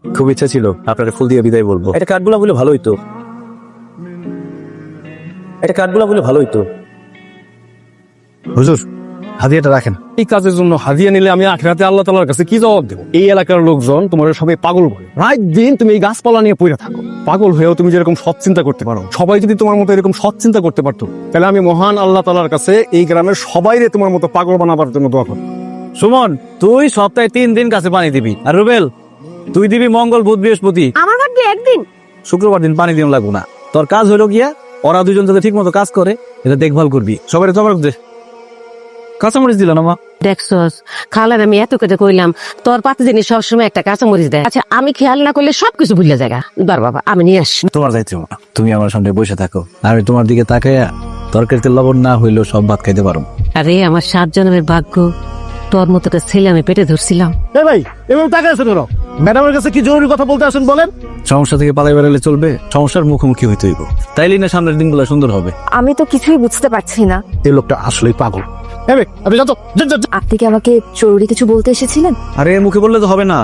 খুব ইচ্ছা ছিল আপনাকে ফুল দিয়ে বিদায় বলবো। এটা কাঠগোলাপ বলে ভালো হইতো, এটা কাঠগোলাপ বলে ভালো হইতো। হুজুর, হাদিয়াটা রাখেন। এই কাজের জন্য হাদিয়া নিলে আমি আখিরাতে আল্লাহ তাআলার কাছে কি জবাব দেবো? এই এলাকার লোকজন তোমার সবাই পাগল বলে। রাত দিন তুমি এই গাছপালা নিয়ে পড়ে থাকো। পাগল হয়েও তুমি যেরকম সৎ চিন্তা করতে পারো, সবাই যদি তোমার মতো এরকম সৎ চিন্তা করতে পারতো, তাহলে আমি মহান আল্লাহ তাআলার কাছে এই গ্রামের সবাইরে তোমার মতো পাগল বানাবার জন্য দোয়া করব। সুমন, তুই সপ্তাহে 3 দিন গাছে পানি দিবি, আর রুবেল তুই দিবি মঙ্গল, বুধ, বৃহস্পতি। আমার ভাগ্যে একদিন। শুক্রবার দিন পানি দিন লাগবো না। তোর কাজ হলো গিয়া ওরা দুজন যাতে ঠিক মতো কাজ করে এটা দেখভাল করবি। সবাই জবাব দে। কাঁচামরিচ দিল না মা? দেখছস খালার আমি এত কথা কইলাম, তোর পাতে জিনিস সবসময় একটা কাঁচামরিচ দেয়। আচ্ছা আমি খেয়াল না করলে সবকিছু ভুলে জায়গা। বার বাবা আমি নিয়ে আসি। তোমার দায়িত্ব মা। তুমি আমার সামনে বসে থাকো, আমি তোমার দিকে তাকাইয়া তরকারিতে লবণ না হইলেও সব ভাত খাইতে পারো। আরে আমার 7 জন্মের ভাগ্য, তোর মতো একটা ছেলে আমি পেটে ধরছিলাম। এই ভাই, এভাবে তাকায় আছেন কেন? ম্যাডামের কাছে কি জরুরি কথা বলতে আসেন বলেন। সমস্যা থেকে পালাই বেড়ালে চলবে? সমস্যার মুখোমুখি হইতে হইব, তাইলেই না সামনের দিনগুলো সুন্দর হবে। আমি তো কিছুই বুঝতে পারছি না। এই লোকটা আসলেই পাগল। আপনি যান তো, যান। আপনি কি আমাকে জরুরি কিছু বলতে এসেছিলেন? আরে মুখে বললে তো হবে না,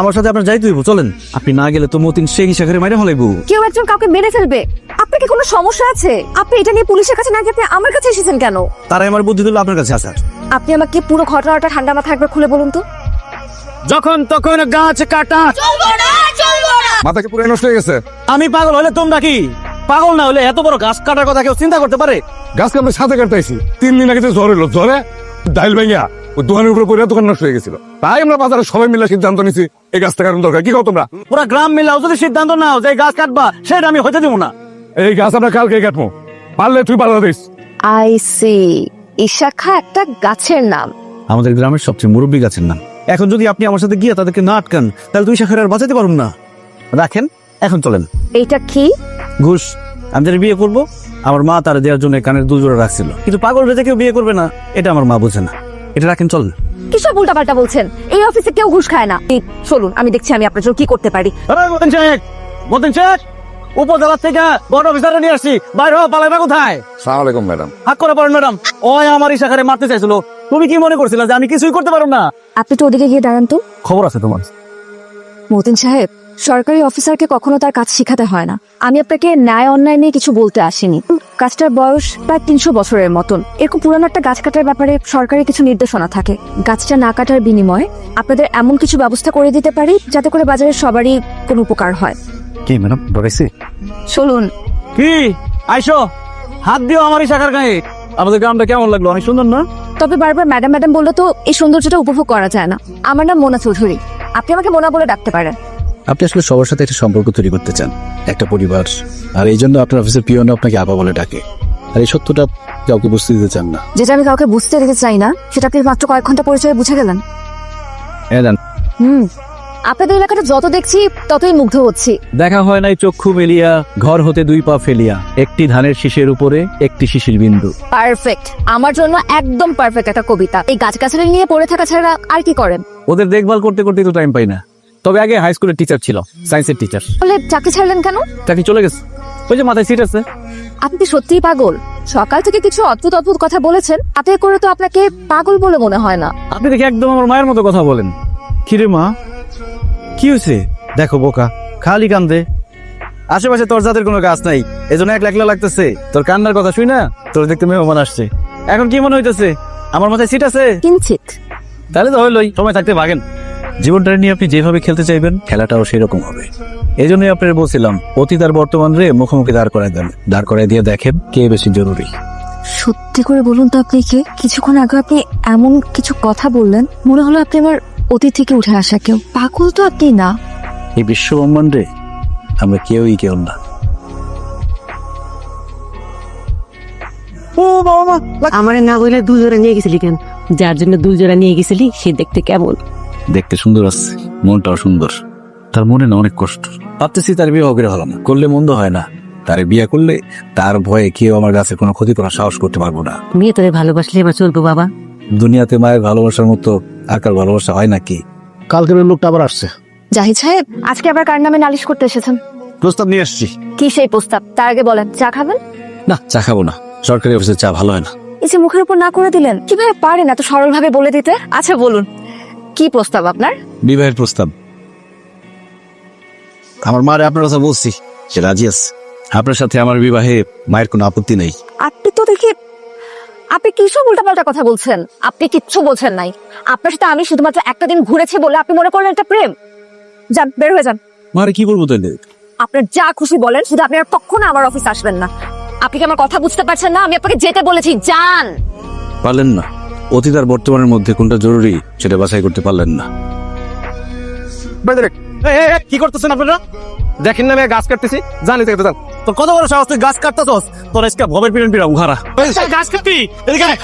আমার সাথে আপনার যাইতে হইব। চলেন, আপনি না গেলে তো মতিন সেই হিসাবে মাইরে ফেলাইবো। কেউ একজন কাউকে মেরে ফেলবে। আপনার কি কোনো সমস্যা আছে? আপনি এটা নিয়ে পুলিশের কাছে না গিয়ে আপনি আমার কাছে এসেছেন কেন? তারাই আমার বুদ্ধি দিল আপনার কাছে আসার। আপনি আমাকে পুরো ঘটনাটা ঠান্ডা মাথায় একবার খুলে বলুন তো। যখন তখন গাছ কাটা। মাথা কি পুরো নষ্ট হয়ে গেছে? আমি পাগল হলে তোমরা কি? পাগল না হলে এত বড় গাছ কাটার কথা কেউ চিন্তা করতে পারে? গাছকে আমরা সাথে কাটতেছি। 3 দিন আগে জ্বর এলো, জ্বরে ডাইল ভেঙে ওই দোকানের উপরে পড়ে দোকান নষ্ট হয়ে গেছিল। তাই আমরা বাজারে সবাই মিলে সিদ্ধান্ত নিছি এই গাছটা কাটানো দরকার। কি কও তোমরা? পুরা গ্রাম মিলাও যদি সিদ্ধান্ত নাও যে গাছ কাটবা, সেটা আমি হইতে দেবো না। এই গাছ আমরা কালকে কাটবো, পারলে তুই পাল্লা দিস। আই সি, ইশাখা একটা গাছের নাম। আমাদের গ্রামের সবচেয়ে মুরব্বী গাছের নাম। এখন যদি আপনি আমার সাথে গিয়ে তাদেরকে না আটকান, তাহলে দুই শাখার আর বাঁচাতে পারুন না। রাখেন, এখন চলেন। এইটা কি? ঘুষ। আমি যারা বিয়ে করবো, আমার মা তারা দেওয়ার জন্য কানের দুল জোড়া রাখছিল, কিন্তু পাগল রেজে কেউ বিয়ে করবে না, এটা আমার মা বোঝে না। এটা রাখেন, চলেন। কিসব উল্টাপাল্টা বলছেন? এই অফিসে কেউ ঘুষ খায় না। এই, চলুন আমি দেখছি আমি আপনার জন্য কি করতে পারি। মতিন শেখ, উপজেলা থেকে বড় অফিসারে নিয়ে আসছি। বাইরে হওয়া পালাইবা কোথায়? সালাম আলাইকুম ম্যাডাম। হাত করে পড়েন ম্যাডাম। ওই আমার ইশাখারে মারতে চাইছিল। তুমি কি মনে করছিলা যে আমি কিছুই করতে পারবো না? আপনি তো ওদিকে গিয়ে দাঁড়ান তো। খবর আছে তোমার? মতিন সাহেব, সরকারি অফিসারকে কখনো তার কাজ শেখাতে হয় না। আমি আপনাকে ন্যায় অন্যায় নিয়ে কিছু বলতে আসিনি। গাছটার বয়স প্রায় 300 বছরের মতন। এরকম পুরানো একটা গাছ কাটার ব্যাপারে সরকারি কিছু নির্দেশনা থাকে। গাছটা না কাটার বিনিময়ে আপনাদের এমন কিছু ব্যবস্থা করে দিতে পারি যাতে করে বাজারের সবারই কোনো উপকার হয়। কি ম্যাডাম ডরাইছি? চলুন। কি আইসো, হাত দিও আমার ইশাখার গায়ে। আমাদের গ্রামটা কেমন লাগলো? অনেক সুন্দর না? তবে বারবার ম্যাডাম ম্যাডাম বললে তো এই সৌন্দর্যটা উপভোগ করা যায় না। আমার নাম মোনা চৌধুরী, আপনি আমাকে মোনা বলে ডাকতে পারেন। আপনি আসলে সবার সাথে একটা সম্পর্ক তৈরি করতে চান, একটা পরিবার, আর এই জন্য আপনার অফিসের পিয়ন আপনাকে আপা বলে ডাকে। আর এই সত্যটা কাউকে বুঝতে দিতে চান না। যেটা আমি কাউকে বুঝতে দিতে চাই না, সেটা আপনি মাত্র কয়েক ঘন্টা পরিচয়ে বুঝে গেলেন। আপনাদের এলাকাটা যত দেখছি ততই মুগ্ধ হচ্ছি। দেখা হয় নাই চক্ষু মেলিয়া, ঘর হতে 2 পা ফেলিয়া, একটি ধানের শীষের উপরে একটি শিশির বিন্দু। পারফেক্ট, আমার জন্য একদম পারফেক্ট একটা কবিতা। এই গাছগাছালি নিয়ে পড়ে থাকা ছাড়া আর কি করেন? ওদের দেখভাল করতে করতে তো টাইম পাই না। তবে আগে হাই স্কুলের টিচার ছিল, সায়েন্সের টিচার। বলে চাকরি ছাড়লেন কেন? চাকরি চলে গেছে, ওই যে মাথায় সিট আছে। আপনি কি সত্যিই পাগল? সকাল থেকে কিছু অদ্ভুত অদ্ভুত কথা বলেছেন, তাতে করে তো আপনাকে পাগল বলে মনে হয় না। আপনি দেখি একদম আমার মায়ের মতো কথা বলেন। কিরে মা, কি হয়েছে? দেখো বোকা, খালি কান্দে। আশেপাশে তোর জাতের কোনো গাছ নাই, এজন্য একলা একলা লাগতেছে। তোর কান্নার কথা শুই না, তোর দেখতে মেহমান আসছে। এখন কি মনে হইতেছে আমার মাথায় সিট আছে? কিঞ্চিত। তাহলে তো হইলই, সময় থাকতে ভাগেন। জীবনটা নিয়ে আপনি যেভাবে খেলতে চাইবেন, খেলাটাও সেরকম হবে। এই জন্যই আপনার বলছিলাম, অতীত আর বর্তমান রে মুখোমুখি দাঁড় করায় দেন। দাঁড় করায় দিয়ে দেখেন কে বেশি জরুরি। সত্যি করে বলুন তো, আপনি কে? কিছুক্ষণ আগে আপনি এমন কিছু কথা বললেন, মনে হলো আপনি আমার অতীত থেকে উঠে আসা কেউ। পাগল তো আপনি না। এই বিশ্ব ব্রহ্মাণ্ডে আমরা কেউই কেউ না। ও বাবা, আমারে না বলে দুজোড়া নিয়ে গেছিলি কেন? যার জন্য দুজোড়া নিয়ে গেছিলি সে দেখতে কেমন? দেখতে সুন্দর আছে, মনটাও সুন্দর, তার মনে না অনেক কষ্ট। ভাবতেছি তার বিয়ে করে হলো না, করলে মন্দ হয় না। তারে বিয়ে করলে তার ভয়ে কেউ আমার গাছের কোনো ক্ষতি করার সাহস করতে পারবো না। মেয়ে তোরে ভালোবাসলে এবার চলবো বাবা। দুনিয়াতে মায়ের ভালোবাসার মতো আর কার ভালোবাসা হয় নাকি? কালকের ওই লোকটা আবার আসছে। জাহিদ সাহেব, আজকে আবার কার নামে নালিশ করতে এসেছেন? প্রস্তাব নিয়ে আসছি। কি সেই প্রস্তাব? তার আগে বলেন, চা খাবেন? না, চা খাবো না, সরকারি অফিসের চা ভালো হয় না। এই যে মুখের উপর না করে দিলেন, কিভাবে পারেন এত সরল ভাবে বলে দিতে? আচ্ছা বলুন, কি প্রস্তাব আপনার? বিবাহের প্রস্তাব। আমার মারে আপনার কথা বলছি, সে রাজি আছে। আপনার সাথে আমার বিবাহে মায়ের কোনো আপত্তি নেই। আপনি তো দেখি আপনি কিসব উল্টাপাল্টা কথা বলছেন। আপনি কিচ্ছু বলছেন নাই। আপনার সাথে আমি শুধুমাত্র একটা দিন ঘুরেছি বলে আপনি মনে করেন এটা প্রেম? যান, বের হয়ে যান। মারে কি বলবো তাহলে? আপনার যা খুশি বলেন, শুধু আপনি আর কখনো আমার অফিস আসবেন না। আপনি কি আমার কথা বুঝতে পারছেন না? আমি আপনাকে যেতে বলেছি, যান। পারলেন না? অতীত আর বর্তমানের মধ্যে কোনটা জরুরি সেটা বাছাই করতে পারলেন না। কি করতেছেন আপনারা? দেখেন না আমি গাছ কাটতেছি, জানি তো জান। তোর কত বড় সাহস, তুই গাছ কাটতেছস? তোর আজকে ভবের পিড়ন পিড়া উঘারা গাছ কাটবি। এদিকে আয়।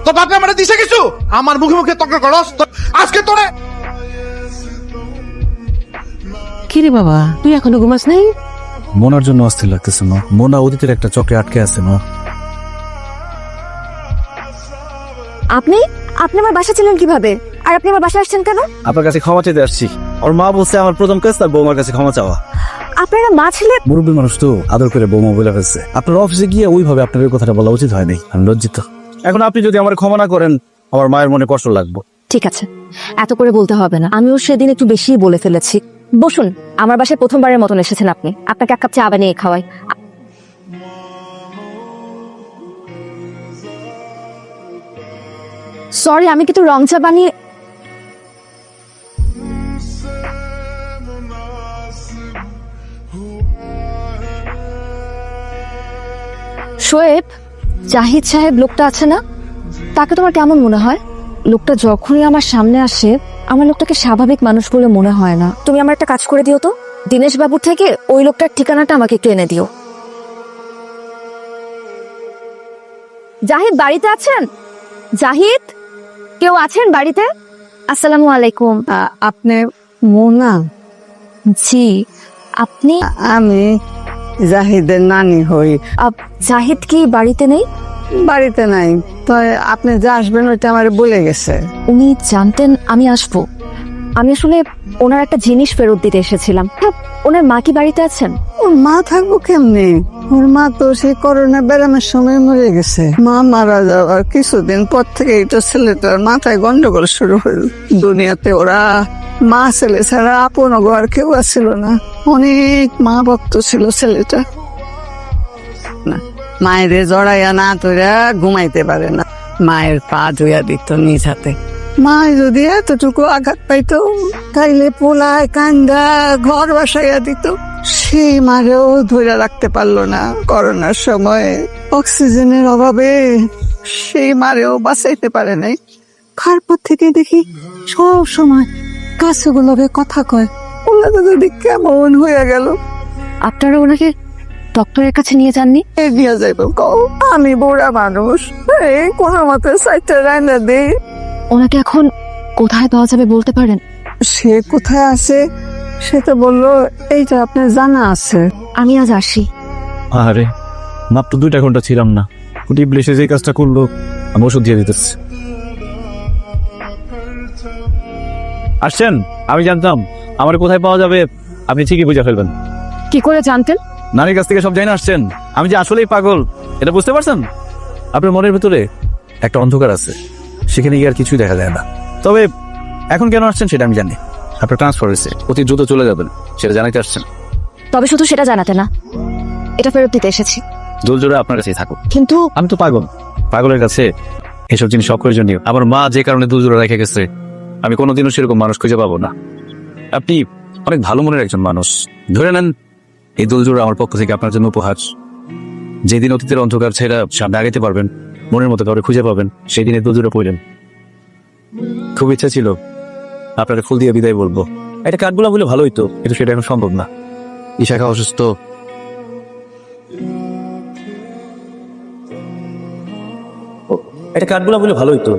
তোর বাপে আমার দিছে কিছু, আমার মুখে মুখে তর্ক করস। আজকে তোরে কিরে বাবা, তুই এখনো ঘুমাস নাই? মোনার জন্য অস্থির লাগতেছে না। মোনা অতীতের একটা চক্রে আটকে আছে না। আপনি আপনি আমার বাসা ছিলেন কিভাবে? আর আপনি আমার বাসা আসছেন কেন? আপনার কাছে ক্ষমা চাইতে আসছি। ওর মা বলছে আমার প্রথম কাজ তার বৌমার কাছে ক্ষমা চাওয়া। আপনারা মা ছেলে মুরব্বী মানুষ তো আদর করে বৌমা বলে ফেলছে। আপনার অফিসে গিয়ে ওইভাবে আপনার এই কথাটা বলা উচিত হয়নি। আমি লজ্জিত। এখন আপনি যদি আমার ক্ষমা না করেন, আমার মায়ের মনে কষ্ট লাগবে। ঠিক আছে, এত করে বলতে হবে না। আমিও সেদিন একটু বেশিই বলে ফেলেছি। বসুন, আমার বাসায় প্রথমবারের মতন এসেছেন আপনি। আপনাকে এক কাপ চা বানিয়ে খাওয়াই। সরি, আমি কিন্তু রং চা বানিয়ে শোয়েব, জাহিদ সাহেব লোকটা আছে না, তাকে তোমার কেমন মনে হয়? লোকটা যখনই আমার সামনে আসে আমার লোকটাকে স্বাভাবিক মানুষ বলে মনে হয় না। তুমি আমার একটা কাজ করে দিও তো, দীনেশ বাবুর থেকে ওই লোকটার ঠিকানাটা আমাকে একটু এনে দিও। জাহিদ বাড়িতে আছেন? জাহিদ, কেউ আছেন বাড়িতে? আসসালামু আলাইকুম। আপনি মোনা? জি, আপনি? আমি জাহিদের নানি হই। জাহিদ কি বাড়িতে নেই? বাড়িতে নাই, তো আপনি যে আসবেন ওইটা আমার বলে গেছে। উনি জানতেন আমি আসবো। আমি আসলে ওনার একটা জিনিস ফেরত দিতে এসেছিলাম। ওনার মা কি বাড়িতে আছেন? ওর মা থাকবো কেমনি? ওর মা তো সেই করোনা ব্যারামের সময় মরে গেছে। মা মারা যাওয়ার কিছুদিন পর থেকে তো ছেলেটার মাথায় গন্ডগোল শুরু হইল। দুনিয়াতে ওরা মা ছেলে ছাড়া আপন ঘর কেউ আসছিল না। অনেক মা ভক্ত ছিল ছেলেটা। না, মায়ের জড়াইয়া না তোরা ঘুমাইতে পারে না। মায়ের পা ধুইয়া দিত নিজ হাতে। মা যদি এতটুকু আঘাত পাইতো তাইলে পোলায় কান্দা ঘর বাসাইয়া দিত। সেই মারেও ধরে রাখতে পারলো না করোনার সময়। অক্সিজেনের অভাবে সেই মারেও বাঁচাইতে পারে নাই। তারপর থেকে দেখি সব সময় গাছগুলোকে কথা কয়। ওগুলো যদি কেমন হয়ে গেল। আপনারা ওনাকে ডক্টরের কাছে নিয়ে যাননি? নিয়ে যাইব কও? আমি বুড়া মানুষ, এই কোনো মতে সাইটটা রান্না দেই। ওনাকে এখন কোথায় পাওয়া যাবে বলতে পারেন? সে কোথায় আছে সে তো বললো এইটা আপনার জানা আছে। আমি আজ আসি। আরে মাত্র 2 ঘন্টা ছিলাম না, ইবলিশ যে কাজটা করলো, আমি ওষুধ দিয়ে দিতেছি। আসছেন? আমি জানতাম আমার কোথায় পাওয়া যাবে, আপনি ঠিকই বুঝে ফেলবেন। কি করে জানতেন? নারীর কাছ থেকে সব জানা আসছেন। আমি যে আসলেই পাগল এটা বুঝতে পারছেন? আপনার মনের ভিতরে একটা অন্ধকার আছে, সেখানে গিয়ে আর কিছুই দেখা যায় না। তবে এখন কেন আসছেন সেটা আমি জানি। আপনার ট্রান্সফার হয়েছে, অতি দ্রুত চলে যাবেন, সেটা জানাইতে আসছেন। তবে শুধু সেটা জানাতে না, এটা ফেরত দিতে এসেছি। জোরে আপনার কাছেই থাকুক। কিন্তু আমি তো পাগল, পাগলের কাছে এসব জিনিস অপ্রয়োজনীয়। আমার মা যে কারণে দুজোড়া রেখে গেছে, আমি কোনোদিনও সেরকম মানুষ খুঁজে পাবো না। আপনি অনেক ভালো মনের একজন মানুষ, ধরে নেন এই দুলজোড়া আমার পক্ষ থেকে আপনার জন্য উপহার। যেদিন অতীতের অন্ধকার ছেড়া সামনে আগাইতে পারবেন, মনের মতো কাউরে খুঁজে পাবেন, সেই দিনে দুলজোড়া পড়লেন। খুব ইচ্ছা ছিল আপনার ফুল দিয়ে বিদায় বলবো। এটা কাঠগোলাপ বলে ভালোই তো, কিন্তু সেটা এখন সম্ভব না। ইশাখা অসুস্থ, এটা কাঠগোলাপ বলে ভালোই তো,